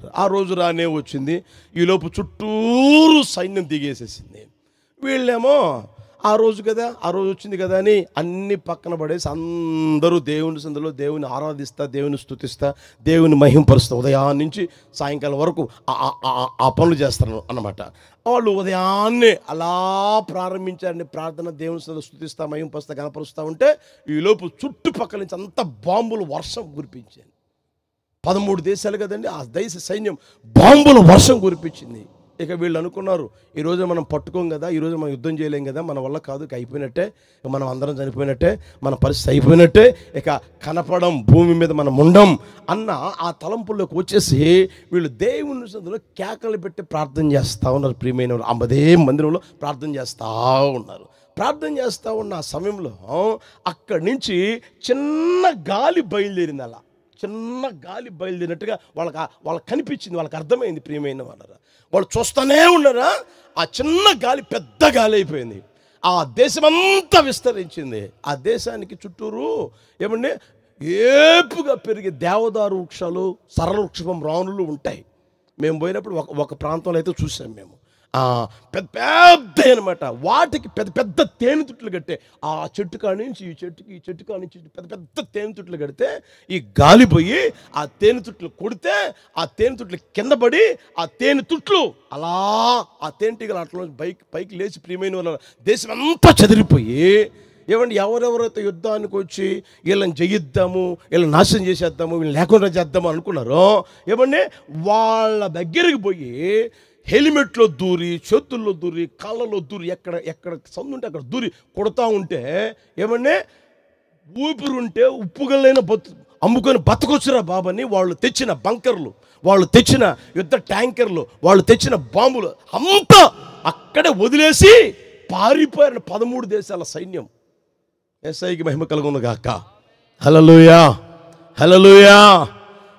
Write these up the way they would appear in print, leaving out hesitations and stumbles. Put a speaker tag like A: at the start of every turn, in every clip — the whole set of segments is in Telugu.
A: అన్నారు. ఆ రోజు రానే వచ్చింది. ఈలోపు చుట్టూరు సైన్యం దిగేసేసింది. వీళ్ళేమో ఆ రోజు వచ్చింది కదా అని అన్ని పక్కన పడేసి అందరూ దేవుని సందులో దేవుని ఆరాధిస్తా, దేవుని స్తుతిస్తా, దేవుని మహింపరుస్తా ఉదయాన్నే నుంచి సాయంకాలం వరకు ఆ పనులు చేస్తారు అన్నమాట. వాళ్ళు ఉదయాన్నే అలా ప్రారంభించారని ప్రార్థన, దేవుని సందులో స్తుతిస్తా, మహింపరుస్తా, గణపరుస్తూ ఉంటే ఈలోపు చుట్టుపక్కల నుంచి అంత బాంబులు వర్షం కురిపించింది. 13 దేశాలు కదండి, ఆ దేశ సైన్యం బాంబుల వర్షం కురిపించింది. ఇక వీళ్ళు అనుకున్నారు, ఈరోజు మనం పట్టుకోం కదా, ఈరోజు మనం యుద్ధం చేయలేం కదా, మన వల్ల కాదు, ఇక అయిపోయినట్టే, మనం అందరం చనిపోయినట్టే, మన పరిస్థితి అయిపోయినట్టే, ఇక కనపడం, భూమి మీద మనం ఉండం అన్న ఆ తలంపుల్లోకి వచ్చేసి వీళ్ళు దేవుని సందులో కేకలు పెట్టి ప్రార్థన చేస్తూ ఉన్నారు. ప్రియమైన వాళ్ళు అదే మందిరంలో ప్రార్థన చేస్తూ ఉన్నారు. ప్రార్థన చేస్తూ ఉన్న ఆ సమయంలో అక్కడి నుంచి చిన్న గాలి బయలుదేరింది. అలా చిన్న గాలి బయలుదేరినట్టుగా వాళ్ళకి కనిపించింది, వాళ్ళకి అర్థమైంది. ప్రియమైన వాళ్ళరా, వాళ్ళు చూస్తూనే ఉన్నారా, ఆ చిన్న గాలి పెద్ద గాలి అయిపోయింది. ఆ దేశమంతా విస్తరించింది. ఆ దేశానికి చుట్టూరు ఏమండి ఏపుగా పెరిగే దేవదారు వృక్షాలు, సరళ వృక్షం రానులు ఉంటాయి. మేము పోయినప్పుడు ఒక ప్రాంతంలో అయితే చూసాం మేము. పెద్ద పెద్ద అనమాట. వాటికి పెద్ద పెద్ద తేనెతుట్లు కట్టే, ఆ చెట్టు కాడి నుంచి ఈ చెట్టుకి, ఈ చెట్టు కాడి నుంచి పెద్ద పెద్ద తేనెతుట్లు కడితే ఈ గాలి పోయి ఆ తేనెతుట్లు కొడితే ఆ తేనెతుట్లు కింద పడి ఆ తేనెతుట్లు అలా ఆ తేనెటీగలు అట్లా పైకి లేచి ప్రియమైన వాళ్ళ దేశం అంతా చెదిరిపోయి ఏమండి ఎవరెవరైతే యుద్ధానికి వచ్చి వీళ్ళని జయిద్దాము, వీళ్ళని నాశనం చేసేద్దాము, వీళ్ళని లేకుండా చేద్దాము అనుకున్నారో ఏమండి వాళ్ళ దగ్గరికి పోయి హెల్మెట్లో దూరి, చేతుల్లో దూరి, కాళ్ళలో దూరి, ఎక్కడ సందుంటే అక్కడ దూరి కొడతా ఉంటే ఏమన్నా ఊపిరి ఉంటే ఉప్పుగలైన అమ్ముకొని బతకొచ్చురా బాబని వాళ్ళు తెచ్చిన బంకర్లు, వాళ్ళు తెచ్చిన యుద్ధ ట్యాంకర్లు, వాళ్ళు తెచ్చిన బాంబులు అంతా అక్కడే వదిలేసి పారిపోయారు 13 దేశాల సైన్యం. యేసయ్యకి మహిమ కలుగును గాక. హల్లెలూయా, హల్లెలూయా.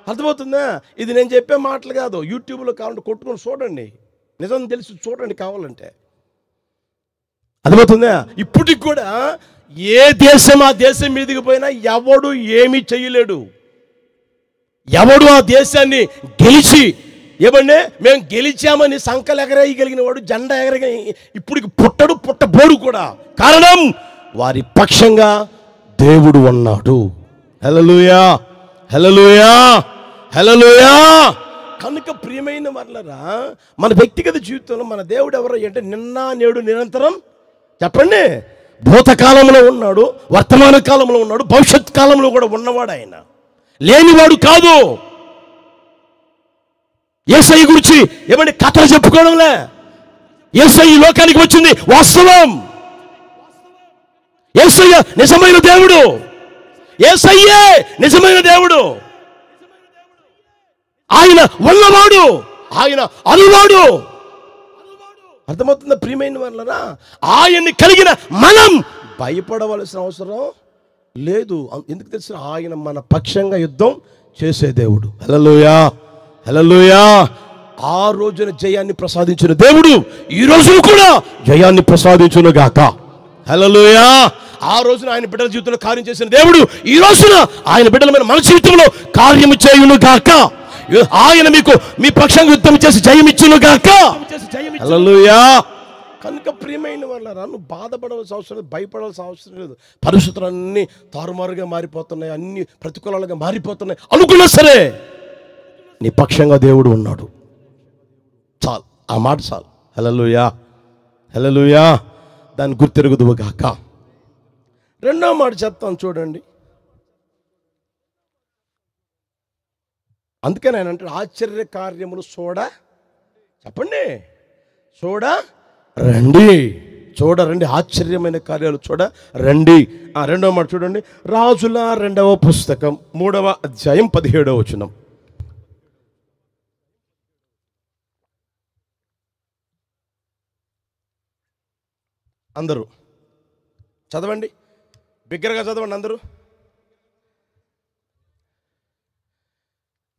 A: అర్థమవుతుందా? ఇది నేను చెప్పే మాటలు కాదు. యూట్యూబ్లో కావాలంటే కొట్టుకొని చూడండి, నిజం తెలిసి చూడండి కావాలంటే. అర్థమవుతుందా? ఇప్పటికి కూడా ఏ దేశం ఆ దేశం మీదకి పోయినా ఎవడు ఏమీ చేయలేడు. ఎవడు ఆ దేశాన్ని గెలిచి ఏమంటే మేము గెలిచామని సంకలు ఎగరేయగలిగిన వాడు, జెండా ఎగరగ ఇప్పటికి పుట్టబోడు కూడా. కారణం వారి పక్షంగా దేవుడు ఉన్నాడు. హల్లెలూయా, హల్లెలూయా, హల్లెలూయా. కనుక ప్రియమైన వాళ్ళరా, మన వ్యక్తిగత జీవితంలో మన దేవుడు ఎవరు అంటే నిన్న నేడు నిరంతరం చెప్పండి, భూతకాలంలో ఉన్నాడు, వర్తమాన కాలంలో ఉన్నాడు, భవిష్యత్ కాలంలో కూడా ఉన్నవాడు. ఆయన లేనివాడు కాదు. యేసయ్య గురించి ఏమంటే కథలు చెప్పుకోవడంలే. యేసయ్య లోకానికి వచ్చింది వాస్తవం. యేసయ్య నిజమైన దేవుడు. యేసయ్యే నిజమైన దేవుడు. ఆయన ఉన్నవాడు, ఆయన అనువాడు. అర్థమవుతుందా ప్రియమైన వాళ్ళరా? ఆయన్ని కలిగిన మనం భయపడవలసిన అవసరం లేదు. ఎందుకు తెలుసు? ఆయన మన పక్షంగా యుద్ధం చేసే దేవుడు. హల్లెలూయా, హల్లెలూయా. ఆ రోజున జయాన్ని ప్రసాదించిన దేవుడు ఈ రోజున కూడా జయాన్ని ప్రసాదించును గాక. హల్లెలూయా. ఆ రోజున ఆయన బిడ్డల జీవితంలో కార్యం చేసిన దేవుడు ఈ రోజున ఆయన బిడ్డలమైన మన జీవితంలో కార్యము చేయును గాక. ఆయన మీకు మీ పక్షంగా యుద్ధం చేసి జయమిచ్చును గాక. హల్లెలూయా. కనుక ప్రియమైన వాళ్ళరా, నువ్వు బాధపడవలసిన అవసరం లేదు, భయపడవలసిన అవసరం లేదు. పరిస్థితులన్నీ తారుమారుగా మారిపోతున్నాయి, అన్ని ప్రతికూలంగా మారిపోతున్నాయి అనుకున్నా సరే నీ పక్షంగా దేవుడు ఉన్నాడు. చాలు, ఆ మాట చాలు. హల్లెలూయా, హల్లెలూయా. దాన్ని గుర్తెరుగుదువు గాక. రెండో మాట చెప్తాను చూడండి. అందుకని ఆయన అంటే ఆశ్చర్య కార్యములు చెప్పండి, చూడరండి, ఆశ్చర్యమైన కార్యాలు రండి. రెండవ మాట చూడండి. రాజుల 2వ పుస్తకం 3వ అధ్యాయం 17వ వచనం. అందరూ చదవండి, బిగ్గరగా చదవండి. అందరూ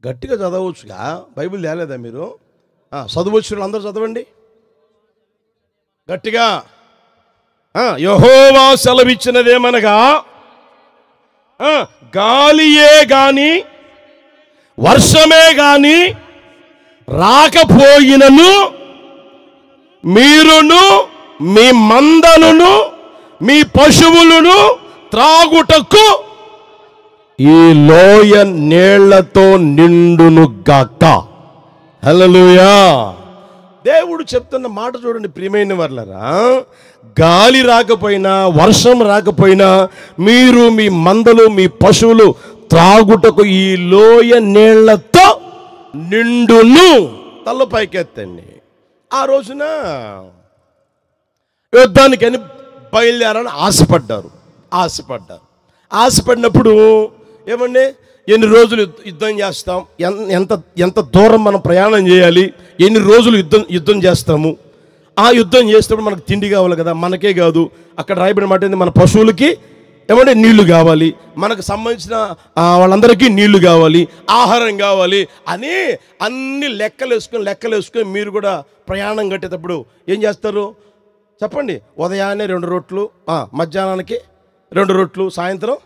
A: గట్టిగా చదవచ్చుగా, బైబిల్ తేలేదా మీరు? చదవచ్చు, అందరూ చదవండి గట్టిగా. యెహోవా సెలవిచ్చినదేమనగా, గాలియే గాని వర్షమే గాని రాకపోయినను మీరును మీ మందలను మీ పశువులను త్రాగుటకు ఈ లోయ నీళ్లతో నిండును గాక. హల్లెలూయా. దేవుడు చెప్తున్న మాట చూడండి ప్రియమైన వారలారా, గాలి రాకపోయినా వర్షం రాకపోయినా మీరు మీ మందలు మీ పశువులు త్రాగుటకు ఈ లోయ నీళ్లతో నిండును. తల్ల పైకెత్తండి. ఆ రోజున యుద్ధానికని బయలుదేరాలని ఆశపడినప్పుడు ఏమండి, ఎన్ని రోజులు యుద్ధం చేస్తాం, ఎంత దూరం మనం ప్రయాణం చేయాలి, ఎన్ని రోజులు యుద్ధం చేస్తాము, ఆ యుద్ధం చేసేటప్పుడు మనకు తిండి కావాలి కదా, మనకే కాదు అక్కడ రాయబడిన మాట ఏంది, మన పశువులకి ఏమంటే నీళ్లు కావాలి, మనకు సంబంధించిన వాళ్ళందరికీ నీళ్లు కావాలి, ఆహారం కావాలి అని అన్ని లెక్కలు వేసుకొని మీరు కూడా ప్రయాణం కట్టేటప్పుడు ఏం చేస్తారు చెప్పండి? ఉదయాన్నే 2 రొట్లు, మధ్యాహ్నానికి 2 రొట్లు, సాయంత్రం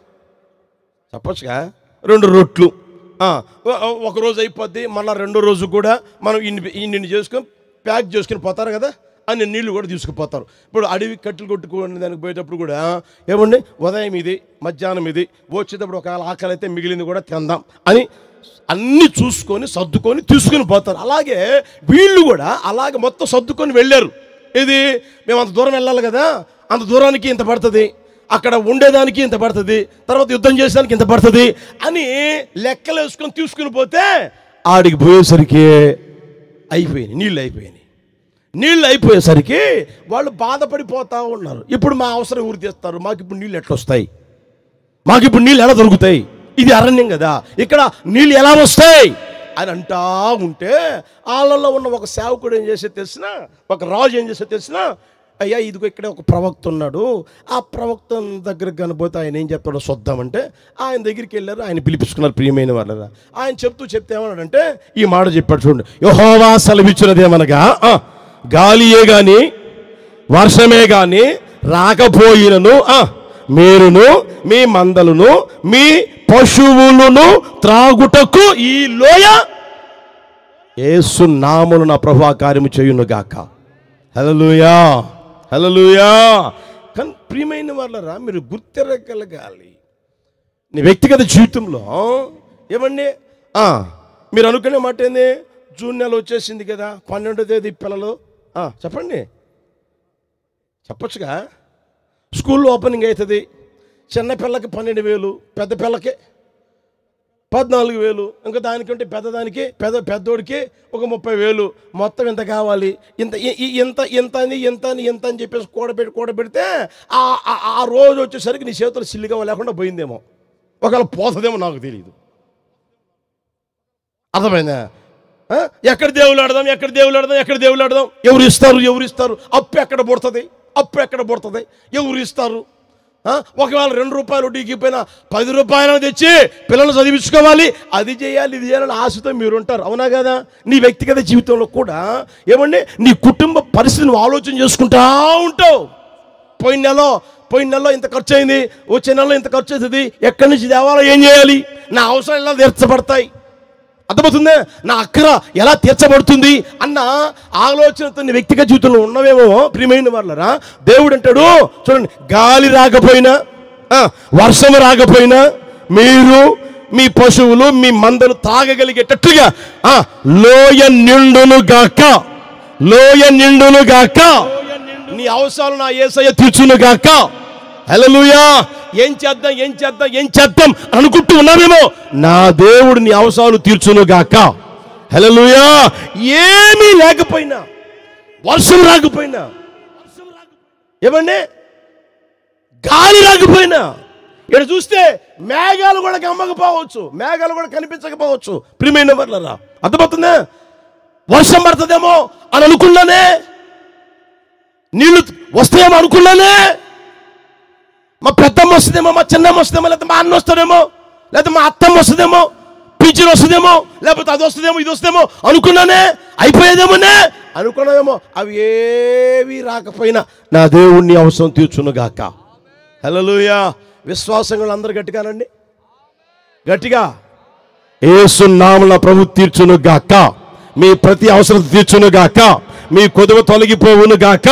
A: చెప్పొచ్చుగా 2 రొట్లు, ఒకరోజు అయిపోద్ది, మళ్ళీ 2వ రోజు కూడా మనం ఇన్ని చేసుకొని ప్యాక్ చేసుకుని పోతారు కదా, అన్ని నీళ్లు కూడా తీసుకుపోతారు. ఇప్పుడు అడవి కట్టెలు కొట్టుకునే దానికి పోయేటప్పుడు కూడా ఏమండి, ఉదయం ఇది మధ్యాహ్నం ఇది, వచ్చేటప్పుడు ఒకవేళ ఆకలి అయితే మిగిలింది కూడా తిందాం అని అన్నీ చూసుకొని సర్దుకొని తీసుకుని పోతారు. అలాగే వీళ్ళు కూడా అలాగే మొత్తం సర్దుకొని వెళ్ళారు. ఇది మేము అంత దూరం వెళ్ళాలి కదా, అంత దూరానికి ఇంత పడుతుంది, అక్కడ ఉండేదానికి ఇంత పడుతుంది, తర్వాత యుద్ధం చేసేదానికి ఇంత పడుతుంది అని లెక్కలు వేసుకొని తీసుకుని పోతే ఆడికి పోయేసరికి నీళ్ళు అయిపోయేసరికి వాళ్ళు బాధపడిపోతూ ఉన్నారు. ఇప్పుడు మా అవసరం ఊరి తీస్తారు, మాకు ఇప్పుడు నీళ్ళు ఎట్లా వస్తాయి, మాకు ఇప్పుడు నీళ్ళు ఎలా దొరుకుతాయి, ఇది అరణ్యం కదా, ఇక్కడ నీళ్ళు ఎలా వస్తాయి అని అంటా ఉంటే వాళ్ళల్లో ఉన్న ఒక సేవకుడు ఏం చేసే తెలిసిన, ఒక రాజు ఏం చేసే తెలిసిన, అయ్యా ఇదిగో ఇక్కడే ఒక ప్రవక్త ఉన్నాడు, ఆ ప్రవక్త దగ్గరకు కనిపోతే ఆయన ఏం చెప్తాడో చూద్దామంటే ఆయన దగ్గరికి వెళ్ళారు, ఆయన పిలిపించుకున్నారు. ప్రియమైన వాళ్ళరా, ఆయన చెప్తే ఏమన్నాడంటే ఈ మాట చెప్పాడు చూడండి, యెహోవా సెలవిచ్చినదేమనగా గాలియే గాని వర్షమే గాని రాకపోయినను మీరును మీ మందలను మీ పశువులను త్రాగుటకు ఈ లోయ యేసు నామమున నా ప్రభువా కార్యము చేయును గాక. హల్లెలూయా, హల్లెలూయా. కానీ ప్రియమైన వాళ్ళరా, మీరు గుర్తిరగలగాలి నీ వ్యక్తిగత జీవితంలో. ఏమండి, మీరు అనుకునే మాట ఏంది, జూన్ నెల వచ్చేసింది కదా, 12వ తేదీ పిల్లలు చెప్పొచ్చుగా, స్కూల్ ఓపెనింగ్ అవుతుంది, చిన్న పిల్లకి 12,000, పెద్ద పిల్లకి 14,000, ఇంకా దానికంటే పెద్దదానికి పెద్దోడికి ఒక 30,000, మొత్తం ఇంత కావాలి, ఇంత అని చెప్పేసి కూడబెడితే ఆ రోజు వచ్చేసరికి నీ చేతులు సిల్లిగా లేకుండా పోయిందేమో, ఒకవేళ పోతుందేమో నాకు తెలియదు. అర్థమైందా? ఎక్కడ దేవుళ్ళు ఆడదాం, ఎవరు ఇస్తారు, అప్పు ఎక్కడ పుడుతుంది, ఎవరు ఇస్తారు? ఒకవేళ 2 రూపాయలు వడ్డీకిపోయినా 10 రూపాయలు తెచ్చి పిల్లలు చదివించుకోవాలి, అది చేయాలి, ఇది చేయాలని ఆశతో మీరు ఉంటారు, అవునా కదా? నీ వ్యక్తిగత జీవితంలో కూడా ఏమండి, నీ కుటుంబ పరిస్థితిని నువ్వు ఆలోచన చేసుకుంటా ఉంటావు. పోయిన నెలలో ఇంత ఖర్చు అయింది, వచ్చే నెలలో ఇంత ఖర్చు అవుతుంది, ఎక్కడి నుంచి తేవాలో, ఏం చేయాలి, నా అవసరాలు ఎలా తీర్చబడతాయి, అర్థమవుతుందే, నా అక్కర ఎలా తీర్చబడుతుంది అన్న ఆలోచనతో నీ వ్యక్తిగత జీవితంలో ఉన్నవేమో. ప్రియమైన వాళ్ళరా, దేవుడు అంటాడు చూడండి, గాలి రాకపోయినా వర్షం రాకపోయినా మీరు మీ పశువులు మీ మందలు తాగగలిగేటట్టుగా లోయ నిండును గాక, నీ అవసరాలు నా యేసయ్య తీర్చును గాక. హల్లెలూయా. ఏం చేద్దాం అనుకుంటూ ఉన్నామేమో, నా దేవుడు నీ అవసరాలు తీర్చును గాక. హల్లెలూయా. ఏమీ లేకపోయినా, వర్షం రాకపోయినా, ఏమండి గాలి రాకపోయినా, ఇక్కడ చూస్తే మేఘాలు కూడా కమ్మకపోవచ్చు, మేఘాలు కూడా కనిపించకపోవచ్చు. ప్రియమైన వాళ్ళరా, అర్థమవుతుందా? వర్షం పడుతుందేమో అని అనుకున్నానే, నీళ్ళు వస్తాయేమో అనుకున్నానే, మా పెద్దమ్మ వస్తుందేమో, మా చిన్నమ్మ వస్తుందేమో, లేకపోతే మా అన్న వస్తాడేమో, లేకపోతే మా అత్తమ్మ వస్తుందేమో, పింఛన్ వస్తుందేమో, లేకపోతే అది వస్తుందేమో, ఇది వస్తుందేమో అనుకున్నానే, అయిపోయేదేమోనే అనుకున్నామేమో. అవి ఏవి రాకపోయినా నా దేవుణ్ణి అవసరం తీర్చును గాక. హల్లెలూయా. విశ్వాసంగా అందరూ గట్టిగా యేసు నామమున ప్రభు తీర్చును గాక. మీ ప్రతి అవసరం తీర్చును గాక, మీ కొదువ తొలగిపోవును గాక.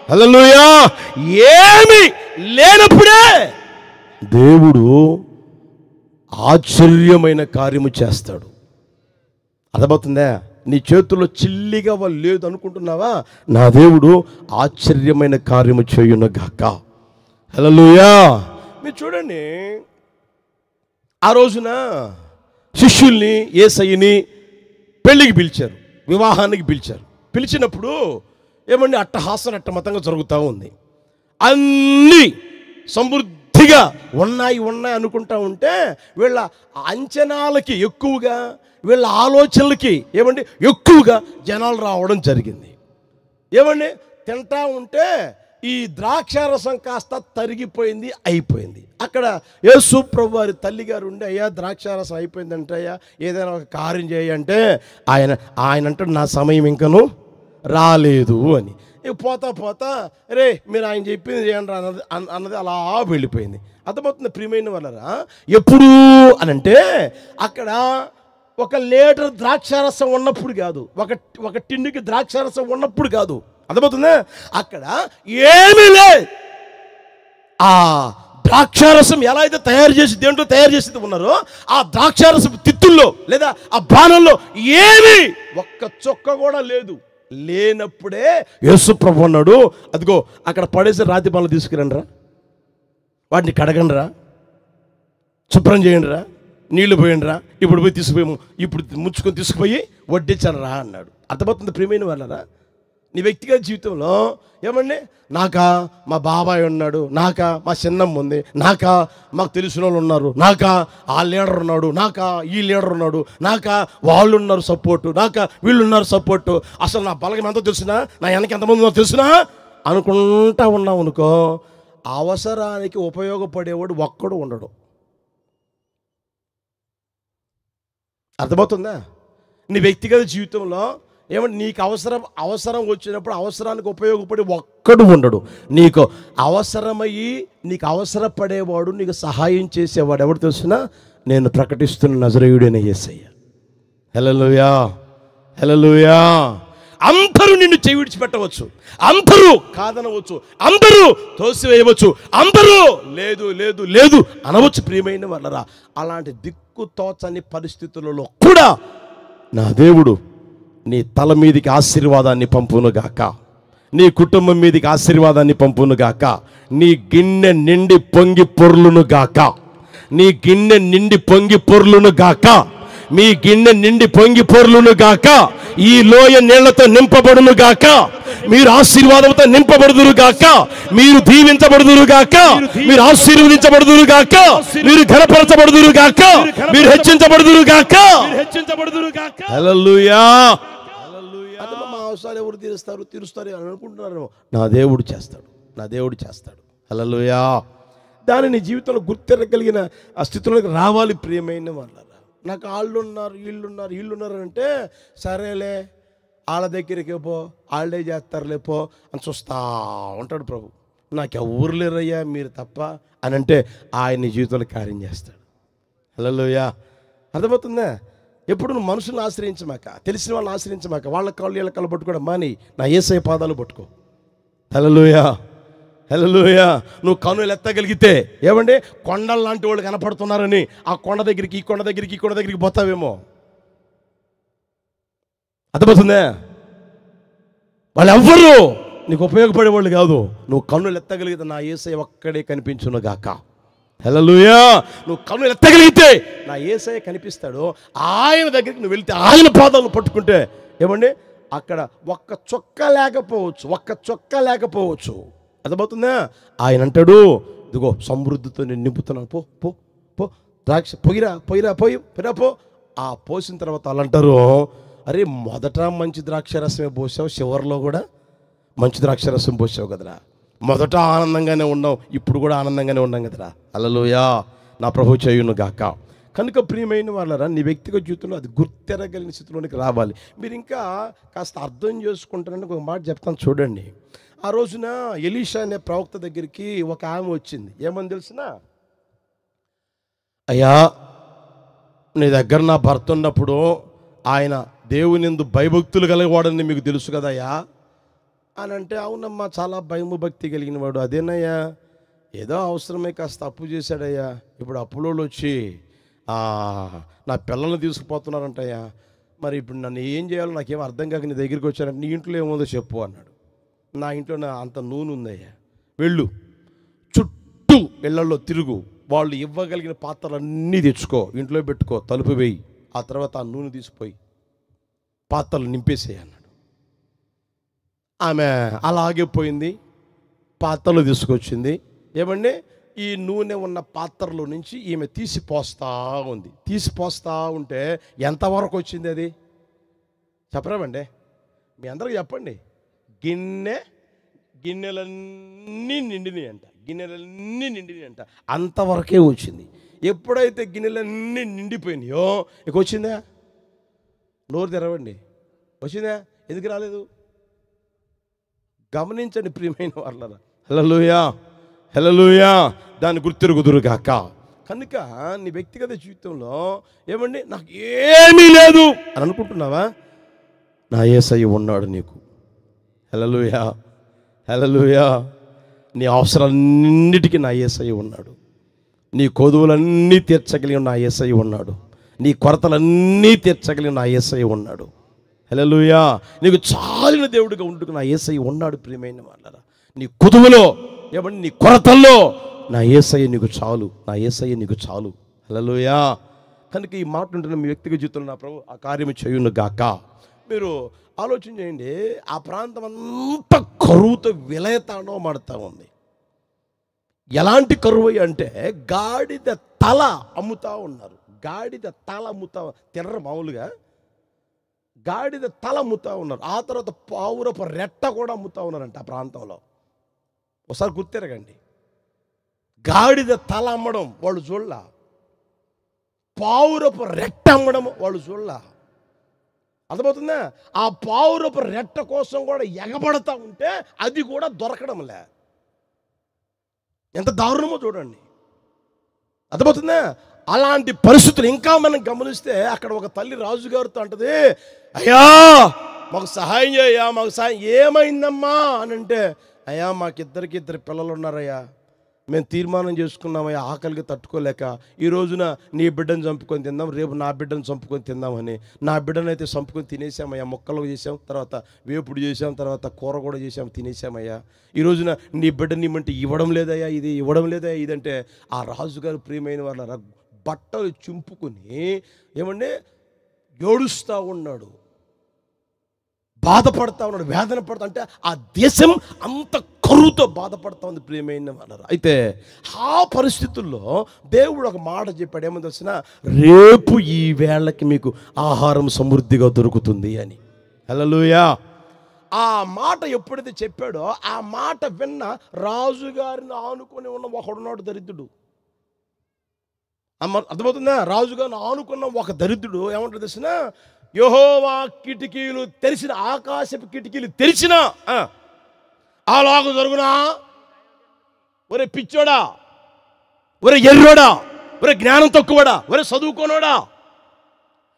A: హల్లెలూయా. ఏమి లేనప్పుడే దేవుడు ఆశ్చర్యమైన కార్యము చేస్తాడు. అర్థమవుతుందా? నీ చేతుల్లో చిల్లిగా లేదు అనుకుంటున్నావా? నా దేవుడు ఆశ్చర్యమైన కార్యము చేయును గాక. హల్లెలూయా. మీరు చూడండి, ఆ రోజున శిష్యుల్ని యేసయ్యని పెళ్ళికి పిలిచారు, వివాహానికి పిలిచారు. పిలిచినప్పుడు ఏమండి అట్టహాసనట్టమతంగా జరుగుతూ ఉంది. అన్నీ సమృద్ధిగా ఉన్నాయి అనుకుంటా ఉంటే వీళ్ళ అంచనాలకి ఎక్కువగా, వీళ్ళ ఆలోచనలకి ఏమండి ఎక్కువగా జనాలు రావడం జరిగింది. ఏమండి తింటా ఉంటే ఈ ద్రాక్షారసం కాస్త తరిగిపోయింది, అయిపోయింది. అక్కడ యేసు ప్రభు వారి తల్లిగారు ఉండి, అయ్యా ద్రాక్షారసం అయిపోయిందంటే, అయ్యా ఏదైనా ఒక కార్యం చేయంటే ఆయన అంటాడు, నా సమయం ఇంకను రాలేదు అని. ఇక పోతా రే మీరు ఆయన చెప్పింది చేయండి అన్నది అలా వెళ్ళిపోయింది. అర్థమవుతుంది ప్రియమైన వాళ్ళరా? ఎప్పుడు అనంటే అక్కడ 1 లీటర్ ద్రాక్షారసం ఉన్నప్పుడు కాదు, ఒక టిన్నుకి ద్రాక్షారసం ఉన్నప్పుడు కాదు. అర్థమవుతుందా? అక్కడ ఏమీ లేదు. ఆ ద్రాక్షారసం ఎలా అయితే తయారు చేసి దేంట్లో తయారు చేసి ఉన్నారో ఆ ద్రాక్షారసం తిత్తుల్లో లేదా ఆ బాణంలో ఏమీ ఒక్క చుక్క కూడా లేదు. లేనప్పుడే యేసు ప్రభు అన్నాడు, అదిగో అక్కడ పడేసి రాతి పనులు తీసుకురండిరా, వాటిని కడగండిరా, శుభ్రం చేయండిరా, నీళ్లు పోయండిరా, ఇప్పుడు పోయి తీసుకుపోయి ఇప్పుడు ముచ్చుకొని తీసుకుపోయి వడ్డించరా అన్నాడు. అర్థమవుతుంది ప్రియమైన వాళ్ళరా? నీ వ్యక్తిగత జీవితంలో ఏమండి, నాకా మా బాబాయ్ ఉన్నాడు, నాకా మా చిన్నమ్మ ఉంది, నాకా మాకు తెలిసిన వాళ్ళు ఉన్నారు, నాకా ఆ లీడర్ ఉన్నాడు, నాకా ఈ లీడర్ ఉన్నాడు, నాకా వాళ్ళు ఉన్నారు సపోర్టు, నాకా వీళ్ళు ఉన్నారు సపోర్టు, అసలు నా బలగం ఎంతో తెలిసినా, నా వెనక ఎంతమంది ఉన్నారో తెలిసినా అనుకుంటా ఉన్నాం అనుకో, అవసరానికి ఉపయోగపడేవాడు ఒక్కడు ఉండడు. అర్థమవుతుందా? నీ వ్యక్తిగత జీవితంలో ఏమంటే నీకు అవసరం వచ్చినప్పుడు అవసరానికి ఉపయోగపడి ఒక్కడు ఉండడు. నీకు అవసరమయ్యి నీకు అవసరపడేవాడు, నీకు సహాయం చేసేవాడు ఎవడు తెలిసినా, నేను ప్రకటిస్తున్న నజరేయుడైన యేసయ్య. హల్లెలూయా, హల్లెలూయా. అందరూ నిన్ను చేయి విడిచిపెట్టవచ్చు, అందరూ కాదనవచ్చు, అందరూ తోసివేయవచ్చు, అందరూ లేదు లేదు లేదు అనవచ్చు. ప్రియమైన వాళ్ళరా, అలాంటి దిక్కు తోచని పరిస్థితులలో కూడా నా దేవుడు నీ తల మీదికి ఆశీర్వాదాన్ని పంపునుగాక, నీ కుటుంబం మీదికి ఆశీర్వాదాన్ని పంపునుగాక, నీ గిన్నె నిండి పొంగి పొర్లునుగాక, నీ గిన్నె నిండి పొంగి పొర్లునుగాక, మీ గిన్నె నిండి పొంగి పొర్లునుగాక, ఈ లోయ నీళ్లతో నింపబడునుగాక, మీరు ఆశీర్వాదంతో నింపబడుదురుగాక, మీరు దీవించబడుదురుగాక, మీరు ఆశీర్వదించబడుదురుగాక, మీరు ఘనపరచబడుదురుగాక, మీరు హెచ్చించబడుదురుగాక. హల్లెలూయా. మా అవసరాలు ఎవరు తీరుస్తారు అని అనుకుంటున్నారు. నా దేవుడు చేస్తాడు, నా దేవుడు చేస్తాడు. హల్లెలూయా. దాని నీ జీవితంలో గుర్తెరగలిగిన ఆ స్థితిలోకి రావాలి ప్రియమైన వాళ్ళారా. నాకు వీళ్ళున్నారు వీళ్ళున్నారు అంటే సరేలే వాళ్ళ దగ్గరికి పో, వాళ్ళే చేస్తారులే పో అని చూస్తా ఉంటాడు ప్రభు. నాకు ఎవరు లేరయ్యా మీరు తప్ప అని అంటే ఆయన జీవితంలో కార్యం చేస్తాడు. హల్లెలూయా. అర్థమవుతుందా? ఎప్పుడు నువ్వు మనుషులను ఆశ్రయించమాక, తెలిసిన వాళ్ళని ఆశ్రయించమాక, వాళ్ళ కాళ్ళు వీళ్ళ కాళ్ళు పట్టుకోవడం మాని నా యేసయ్య పాదాలు పట్టుకో. హల్లెలూయా, హల్లెలూయా. నువ్వు కన్నులు ఎత్తగలిగితే ఏమండి కొండలు లాంటి వాళ్ళు కనపడుతున్నారని ఆ కొండ దగ్గరికి ఈ కొండ దగ్గరికి పోతావేమో. అర్థమవుతుందే? వాళ్ళు ఎవ్వరు నీకు ఉపయోగపడే వాళ్ళు కాదు. నువ్వు కన్నులు ఎత్తగలిగితే నా యేసయ్య ఒక్కడే కనిపించును గాక. హల్లెలూయా. నువ్వు కన్నులు ఎత్తగలిగితే నా యేసయ్య కనిపిస్తాడు. ఆయన దగ్గరికి నువ్వు వెళ్తే ఆయన పాదాలను పట్టుకుంటే ఏమండి అక్కడ ఒక్క చొక్క లేకపోవచ్చు. అర్థమవుతుందా? ఆయన అంటాడు, ఇదిగో సమృద్ధితో నేను నింపుతున్నాను, పో పో పో ద్రాక్ష పోయిరా పో. ఆ పోసిన తర్వాత వాళ్ళు అంటారు, అరే మొదట మంచి ద్రాక్షరసమే పోసావు, చివరిలో కూడా మంచి ద్రాక్షరసం పోసావు కదరా, మొదట ఆనందంగానే ఉన్నావు, ఇప్పుడు కూడా ఆనందంగానే ఉన్నాం కదరా. హల్లెలూయా. నా ప్రభు చేయును గాక. కనుక ప్రియమైన వాళ్ళరా, నీ వ్యక్తిగత జీవితంలో అది గుర్తెరగలిగిన స్థితిలోనికి రావాలి. మీరు ఇంకా కాస్త అర్థం చేసుకుంటారని ఒక మాట చెప్తాను చూడండి. ఆ రోజున ఎలీషా అనే ప్రవక్త దగ్గరికి ఒక ఆమె వచ్చింది. ఏమని తెలిసినా, అయ్యా నీ దగ్గర నా భర్త ఉన్నప్పుడు ఆయన దేవుని యందు భయభక్తులు కలిగేవాడని మీకు తెలుసు కదయ్యా అని అంటే, అవునమ్మా చాలా భయము భక్తి కలిగిన వాడు. అదేనయ్యా, ఏదో అవసరమే కాస్త అప్పు చేశాడయ్యా, ఇప్పుడు అప్పులోళ్ళు వచ్చి నా పిల్లల్ని తీసుకుపోతున్నారంటయ్యా, మరి ఇప్పుడు నన్ను ఏం చేయాలో నాకేం అర్థం కాక నీ దగ్గరికి వచ్చానంటే, నీ ఇంట్లో ఏముందో చెప్పు అన్నాడు. నా ఇంట్లో అంత నూనె ఉందయ్యా, వెళ్ళు చుట్టూ ఇళ్లలో తిరుగు, వాళ్ళు ఇవ్వగలిగిన పాత్రలన్నీ తెచ్చుకో, ఇంట్లో పెట్టుకో, తలుపు వేయి, ఆ తర్వాత ఆ నూనె తీసిపోయి పాత్రలు నింపేసేయి అన్నాడు. ఆమె అలాగే పోయింది, పాత్రలు తీసుకొచ్చింది. ఏమండి, ఈ నూనె ఉన్న పాత్రలో నుంచి ఈమె తీసిపోస్తూ ఉంది. తీసిపోస్తూ ఉంటే ఎంతవరకు వచ్చింది అది చెప్పరామండి? మీ అందరికి చెప్పండి. గిన్నెలన్నీ నిండినాయి అంట, గిన్నెలన్నీ నిండినాయి అంట, అంతవరకే వచ్చింది. ఎప్పుడైతే గిన్నెలన్నీ నిండిపోయినాయో ఇక వచ్చిందా? నోరు తెరవండి, వచ్చిందా? ఎందుకు రాలేదు? గమనించండి ప్రియమైన వాళ్ళరా. హల్లెలూయా, హల్లెలూయా. దాన్ని గుర్తిరుగుదురుగాక. కనుక నీ వ్యక్తిగత జీవితంలో ఏమండి, నాకు ఏమీ లేదు అని అనుకుంటున్నావా? నా యేసయ్య ఉన్నాడు నీకు. హల్లెలూయా, హల్లెలూయా. నీ అవసరాలన్నిటికీ నా యేసయ్య ఉన్నాడు. నీ కొదువులన్నీ తీర్చగలిగిన నా యేసయ్య ఉన్నాడు. నీ కొరతలన్నీ తీర్చగలిగిన నా యేసయ్య ఉన్నాడు. హల్లెలూయా. నీకు చాలిన దేవుడిగా ఉండుకు నా యేసయ్య ఉన్నాడు. ప్రియమైన వాళ్ళరా, నీ కొదువులో ఏమంటే, నీ కొరతల్లో నా యేసయ్య నీకు చాలు, నా యేసయ్య నీకు చాలు. హల్లెలూయా. కనుక ఈ మాట ఉంటున్న మీ వ్యక్తిగత జీవితంలో నా ప్రభు ఆ కార్యము చేయును గాక. మీరు ఆలోచన చేయండి, ఆ ప్రాంతం అంతా కరువుతో విలయతాండవమాడుతూ ఉంది. ఎలాంటి కరువు అంటే, గాడిద తల అమ్ముతా ఉన్నారు. గాడిద తల అమ్ముతా తినరు మామూలుగా, గాడిద తల అమ్ముతా ఉన్నారు. ఆ తర్వాత పావురపు రెట్ట కూడా అమ్ముతా ఉన్నారంట ఆ ప్రాంతంలో. ఒకసారి గుర్తిరగండి, గాడిద తల అమ్మడం వాళ్ళు చూడలా, పావురపు రెట్ట అమ్మడం వాళ్ళు చూడలా. అర్థమవుతుందా? ఆ పావురపు రెట్ట కోసం కూడా ఎగబడతా ఉంటే అది కూడా దొరకడంలే. ఎంత దారుణమో చూడండి. అర్థమవుతుందా? అలాంటి పరిస్థితులు ఇంకా మనం గమనిస్తే, అక్కడ ఒక తల్లి రాజుగారితో అంటది, అయ్యా మాకు సహాయం చేయయ్యా, మాకు సహాయం. ఏమైందమ్మా అని అంటే, అయ్యా మాకిద్దరికి ఇద్దరు పిల్లలు ఉన్నారయ్యా, మేము తీర్మానం చేసుకున్నామయ్యా ఆకలికి తట్టుకోలేక, ఈ రోజున నీ బిడ్డను చంపుకొని తిందాం, రేపు నా బిడ్డను చంపుకొని తిందామని. నా బిడ్డను అయితే చంపుకొని తినేసామయ్యా, మొక్కలు చేసాం, తర్వాత వేపుడు చేసాం, తర్వాత కూర కూడా చేసాం, తినేసామయ్యా. ఈ రోజున నీ బిడ్డని ఇమ్మంటే ఇవ్వడం లేదయ్యా, ఇది ఇవ్వడం లేదయ్యా ఇదంటే, ఆ రాజుగారు ప్రియమైన వాళ్ళ బట్టలు చింపుకొని ఏమంటే ఏడుస్తూ ఉన్నాడు, బాధపడతా ఉన్నాడు, వేదన పడతా. అంటే ఆ దేశం అంత కరువుతో బాధపడతా ఉంది ప్రియమైన వాళ్ళ. అయితే ఆ పరిస్థితుల్లో దేవుడు ఒక మాట చెప్పాడు, ఏమో తెలిసిన, రేపు ఈ వేళకి మీకు ఆహారం సమృద్ధిగా దొరుకుతుంది అని. హల్లెలూయా. ఆ మాట ఎప్పుడైతే చెప్పాడో, ఆ మాట విన్న రాజుగారిని ఆనుకొని ఉన్న ఒకడున్నాడు దరిద్రుడు. అర్థమవుతుందా? రాజుగారిని ఆనుకున్న ఒక దరిద్రుడు ఏమంటాడు తెలిసిన, యెహోవా కిటికీలు తెరిచిన, ఆకాశపు కిటికీలు తెరిచిన అలాగ జరుగునా. ఒరే పిచ్చోడా, ఒరే ఎర్రోడా, ఒరే జ్ఞానం తక్కువడా, ఒరే చదువుకోనోడా,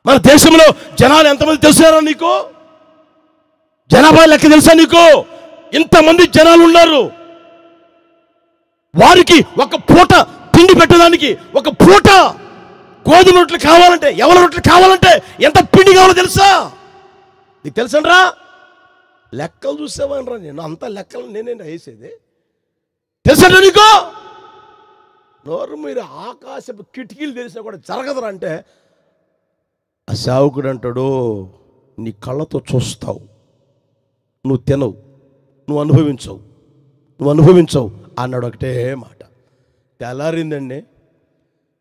A: మన దేశంలో జనాలు ఎంతమంది తెలుసారా నీకు? జనాభా లెక్క తెలుసా నీకు? ఇంతమంది జనాలు ఉన్నారు. వారికి ఒక పూట తిండి పెట్టడానికి, ఒక పూట గోధుమ రొట్టెలు కావాలంటే, ఎవరి రొట్టెలు కావాలంటే ఎంత పిండి కావాలో తెలుసా? నీకు తెలుసండ్రా? లెక్కలు చూసేవానరా నేను, అంత లెక్కలు నేనేంటి వేసేది? తెలుసా నీకు? నోరు మీరు ఆకాశపు కిటికీలు తెలిసినా కూడా జరగదురా అంటే, ఆ సేవకుడు అంటాడు, నీ కళ్ళతో చూస్తావు, నువ్వు తినవు, నువ్వు అనుభవించవు అన్నాడు. ఒకటే మాట. తెల్లారిందండి.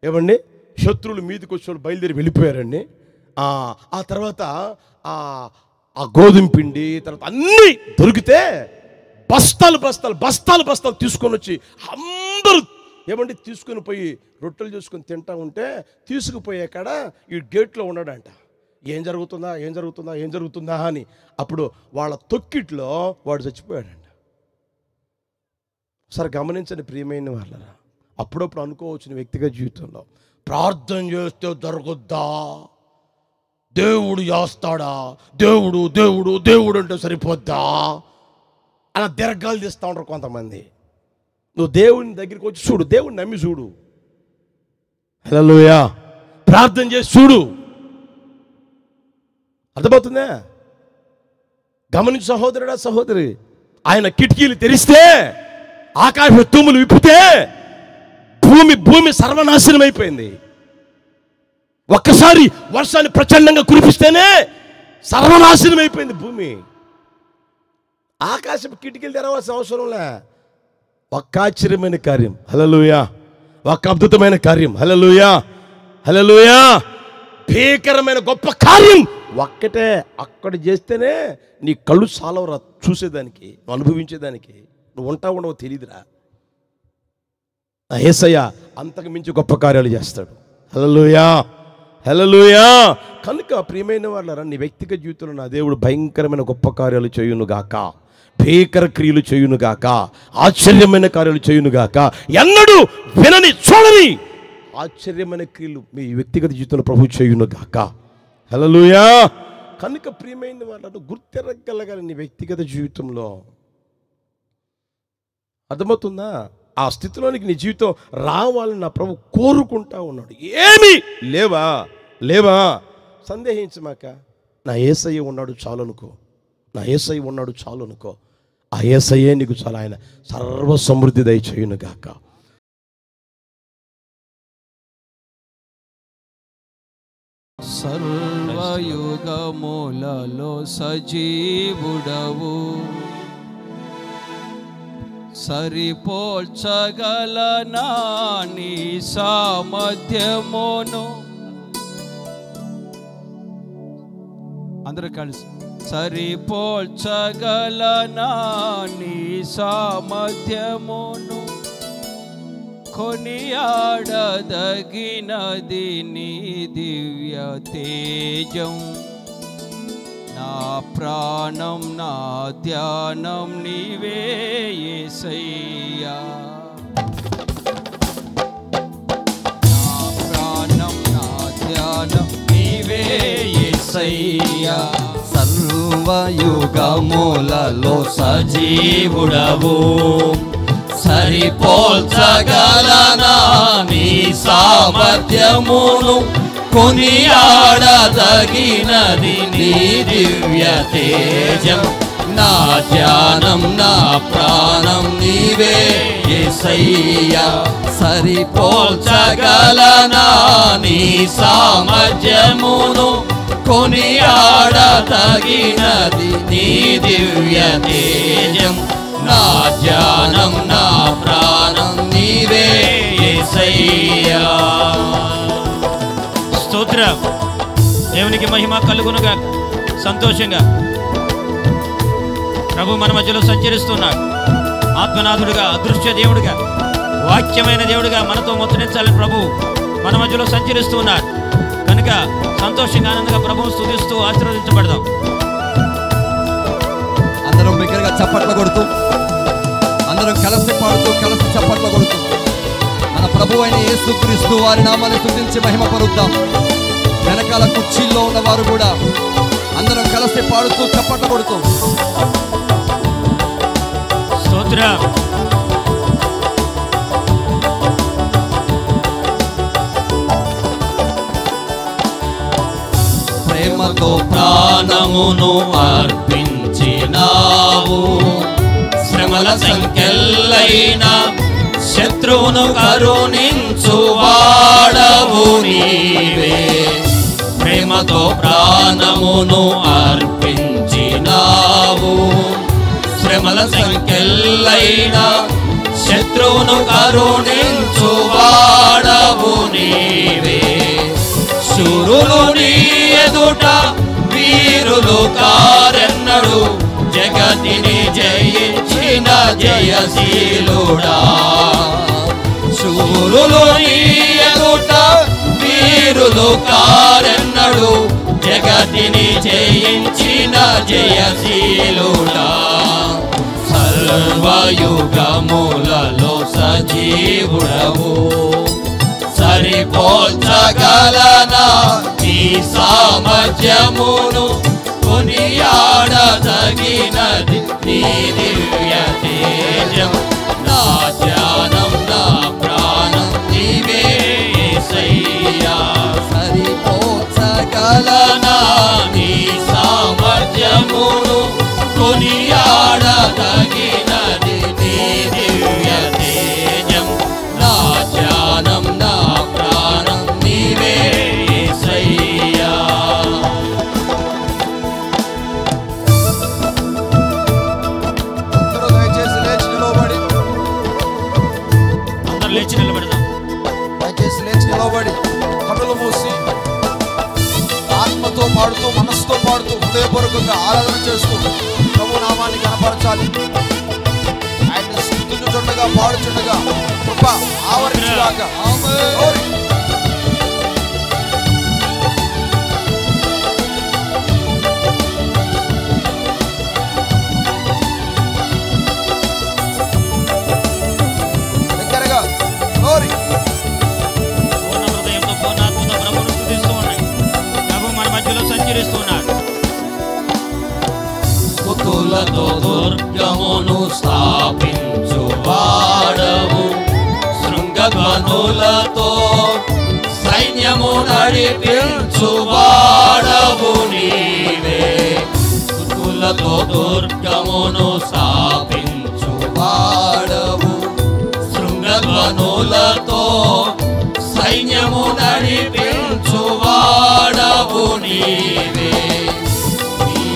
A: ఏమండి, శత్రువులు మీదకి వచ్చిన వాళ్ళు బయలుదేరి వెళ్ళిపోయారండి. ఆ తర్వాత ఆ గోధుమ పిండి తర్వాత అన్నీ దొరికితే బస్తాలు తీసుకొని వచ్చి అందరూ ఏమండి తీసుకొని పోయి రొట్టెలు చేసుకొని తింటా ఉంటే, తీసుకుపోయే కాడ ఈ గేట్లో ఉన్నాడంట. ఏం జరుగుతుందా అని. అప్పుడు వాళ్ళ తొక్కిట్లో వాడు చచ్చిపోయాడంట. ఒకసారి గమనించండి ప్రియమైన వాళ్ళరా. అప్పుడప్పుడు అనుకోవచ్చు వ్యక్తిగత జీవితంలో, ప్రార్థన చేస్తే దొరుకుద్దా, దేవుడు చేస్తాడా, దేవుడు దేవుడు దేవుడు అంటే సరిపోద్దా అలా దీర్ఘాలు తీస్తూ ఉంటారు కొంతమంది. నువ్వు దేవుని దగ్గరికి వచ్చి చూడు, దేవుడిని నమ్మి చూడు, హల్లెలూయా, ప్రార్థన చేసి చూడు. అర్థమవుతుందా? గమనించు సహోదరుడా, సహోదరి, ఆయన కిటికీలు తెరిస్తే, ఆకాశ తూములు విప్పితే భూమి సర్వనాశనం అయిపోయింది. ఒక్కసారి వర్షాన్ని ప్రచండంగా కురిపిస్తేనే సర్వనాశనం అయిపోయింది భూమి. ఆకాశపు కిటికీలు తెరవాల్సిన అవసరంలే. ఒక్క ఆశ్చర్యమైన కార్యం, హల్లెలూయా, ఒక అద్భుతమైన కార్యం, హల్లెలూయా, హల్లెలూయా, భీకరమైన గొప్ప కార్యం ఒక్కటే అక్కడ చేస్తేనే నీ కళ్ళు సాలవరా చూసేదానికి, నువ్వు అనుభవించేదానికి. నువ్వు ఉండవో తెలియదురా. యేసయ్య అంతకు మించి గొప్ప కార్యాలు చేస్తాడు. హల్లెలూయా, హల్లెలూయా. కనుక ప్రియమైన వాళ్ళరా, నీ వ్యక్తిగత జీవితంలో నా దేవుడు భయంకరమైన గొప్ప కార్యాలు చేయునుగాక, భీకర క్రియలు చేయునుగాక, ఆశ్చర్యమైన కార్యాలు చేయునుగాక, ఎన్నడూ వినని చూడని ఆశ్చర్యమైన క్రియలు మీ వ్యక్తిగత జీవితంలో ప్రభు చేయునుగాక. హల్లెలూయా. కనుక ప్రియమైన వాళ్ళను గుర్తెరగలగాలి నీ వ్యక్తిగత జీవితంలో. అర్థమవుతుందా? ఆ స్థితిలోనికి నీ జీవితం రావాలని నా ప్రభు కోరుకుంటా ఉన్నాడు. ఏమి లేవా సందేహించమాక. నా యేసయ్య ఉన్నాడు చాలు అనుకో, నా యేసయ్య ఉన్నాడు చాలు అనుకో. ఆ యేసయ్యే నీకు చాలా, ఆయన సర్వ సమృద్ధి దయచేయునుగాక.
B: సర్వయుగములలో సజీవుడవు, సరిపోల్చగలనా నీ సామర్థ్యమును. అందరూ కలిసి, సరిపోల్చగలనా నీ సామర్థ్యమును, కొనియాడదగినది నీ దివ్య తేజం. నా ప్రాణం నా ధ్యానం నీవే యేసయ్యా, నా ప్రాణం నా ధ్యానం నీవే యేసయ్యా.
C: సర్వయుగములలో సజీవుడవు, సరిపోల్చగలనా నీ సామర్థ్యమును, కొనియాడదగినది నీ దివ్య తేజం. నా ధ్యానం నా ప్రాణం నీవే యేసయ్యా, సరిపోల్చగలనా నీ సామర్థ్యమును, కొనియాడదగినది నీ దివ్య తేజం. నా ధ్యానం నా ప్రాణం నీవే యేసయ్యా.
D: స్తోత్రం. దేవునికి మహిమ కలుగునుగా. సంతోషంగా ప్రభు మన మధ్యలో సంచరిస్తున్నాడు. ఆత్మనాథుడుగా, అదృశ్య దేవుడుగా, వాక్యమైన దేవుడుగా మనతో ముచ్చరించాలని ప్రభు మన మధ్యలో సంచరిస్తున్నారు. కనుక సంతోషంగా ఆనందంగా ప్రభువు స్తుతిస్తూ ఆశీర్వదించబడదాం.
C: అందరం బిగ్గరగా చప్పట్లు కొడుతూ, అందరం కలిసి పాడుతూ, కలిసి చప్పట్లు కొడుతూ మన ప్రభు అయిన యేసుక్రీస్తు వారి నామాన్ని స్తుతించి మహిమ పరుద్దాం. వెనకాల కుర్చీల్లో ఉన్న వారు కూడా అందరం కలిసి పాడుతూ చప్పట్లు కొడుతూ.
D: స్తోత్రం.
C: ప్రేమతో ప్రాణమును అర్పించినావు, శ్రమల సంఖ్యలైన శత్రువును కరుణించు వాడవు నీవే. ప్రేమతో ప్రాణమును అర్పించినావు, శ్రమల సంఖ్యలైన శత్రువును కరుణించు వాడవు నీవే. శూరులు నీ ఎదుట వీరులు కారెన్నడు, జగతిని జయించిన జయశీలుడా. శూరులు నీ ఎదుట వీరులు కారెన్నడు, జగతిని జయించిన జయశీలుడా. సర్వయుగములలో సజీవుడవు, సరిపోల్చగలనా నీ
B: నీ సామర్థ్యమును కొనియాడదగినది నీ దివ్య తేజం. నా ధ్యానం నా ప్రాణం నీవే యేసయ్యా. సరిపోల్చగలనా నీ సామర్థ్యమును కొనియాడదగినది నీ దివ్య తేజం. నా ధ్యానం నా ప్రాణం నీవే యేసయ్యా.
C: అందరూ దయచేసి లేచి నిలబడి,
D: అందరూ లేచి నిలబడదాం.
C: దయచేసి లేచి నిలబడి కన్నులు మూసి ఆత్మతో పాడుతూ మనసుతో పాడుతూ హృదయపూర్వకంగా ఆరాధన చేస్తూ ప్రభు నామాన్ని కనపరచాలి. ఆయన స్తుతించుచుండగా పాడుచుండగా కృప ఆవరించుగాక. ఆమేన్. దగ్గరగా గ్లోరీ.
D: పూర్ణ హృదయంతో పూర్ణాత్మతో ప్రభువును స్తుతిస్తూ ఉన్నాయి. ప్రభు మన మధ్యలో సంచరిస్తున్నాడు.
B: స్తుతులతో దుర్గమును స్థాపించువాడవు, శృంగధ్వనులతో సైన్యము నడిపించువాడవు నీవే. స్తుతులతో దుర్గమును స్థాపించువాడవు, శృంగధ్వనులతో సైన్యము నడిపించువాడవు నీవే.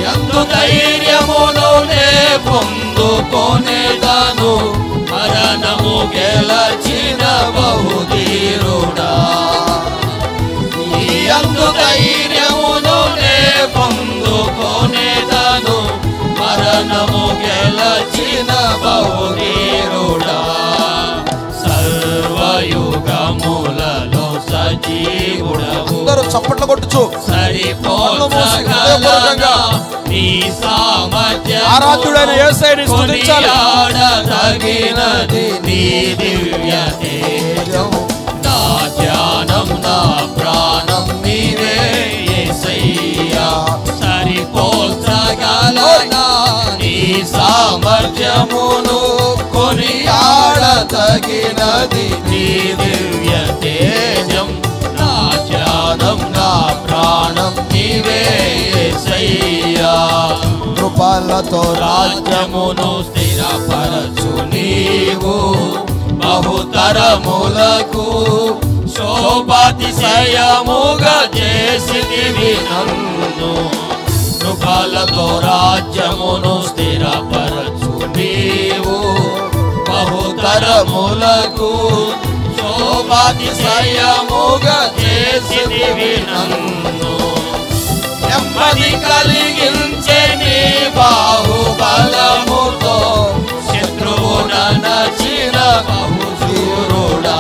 B: యందు ధైర్యమును నే పొందుకొనేదను, మరణము గెలచిన బహుధీరుడా. యందు ధైర్యమును నే పొందుకొనేదను, మరణము గెలచిన బహుధీరుడా. సర్వయుగములలో సజీవుడవు.
C: అందరూ చప్పట్లు కొట్టుచు
B: సరిపోల్చగలనా నీ సామర్థ్యము
C: ఆరాధ్యుడైన యేసయ్యని స్తుతించాలి.
B: కొనియాడదగినది నీ దివ్య తేజం. నా ధ్యానం నా ప్రాణం నీవే యేసయ్యా. సరిపోల్చగలనా నీ సామర్థ్యమును కొనియాడదగినది నీ దివ్య తేజం. నా ధ్యానం నా ప్రాణం నీవే యేసయ్యా.
C: కృపలతో
B: రాజ్యమును స్థిరపరచు నీవు, బహుతరములకు శోభాతిశయముగా చేసితివి నన్ను. కృపలతో రాజ్యమును స్థిరపరచు నీవు, బహుతరములకు శోభాతిశయముగా చేసితివి నన్ను. నెమ్మది కలిగించే నీ బాహుబలముతో శత్రువున నచిన బహుశూరుడా.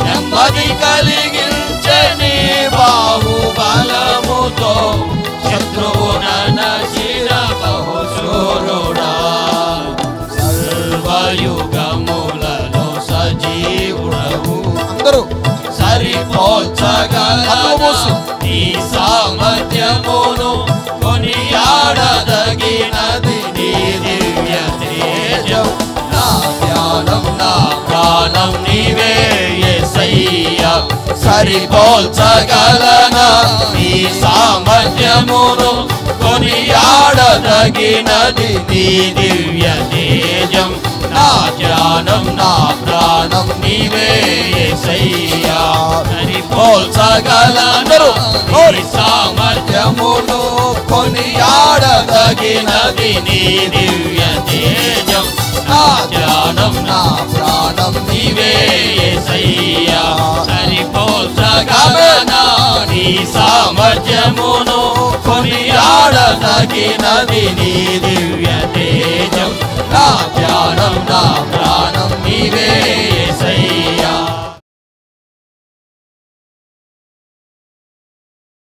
B: నెమ్మది కలిగించే నీ బాహుబలముతో శత్రువున నచిన బహుశూరుడా. సర్వయుగములలో సజీవుడవు.
C: అందరూ
B: సరిపోల్చగలనా నీ సామర్థ్యమును కొనియాడదగినది నీ దివ్య తేజం. నా ధ్యానం నా ప్రాణం నీవే యేసయ్యా. సరిపోల్చగలనా నీ సామర్థ్యమును కొనియాడదగినది నీ దివ్య తేజం. నా ధ్యానం నా ప్రాణం నీవే యేసయ్యా. సరిపోల్చగలనా నీ సామర్థ్యమును కొనియాడదగినది నీ దివ్య తేజం. నా ధ్యానం నా ప్రాణం నీవే యేసయ్యా. సరిపోల్చగలనా నీ సామర్థ్యమును కొనియాడదగినది నీ దివ్య తేజం. నా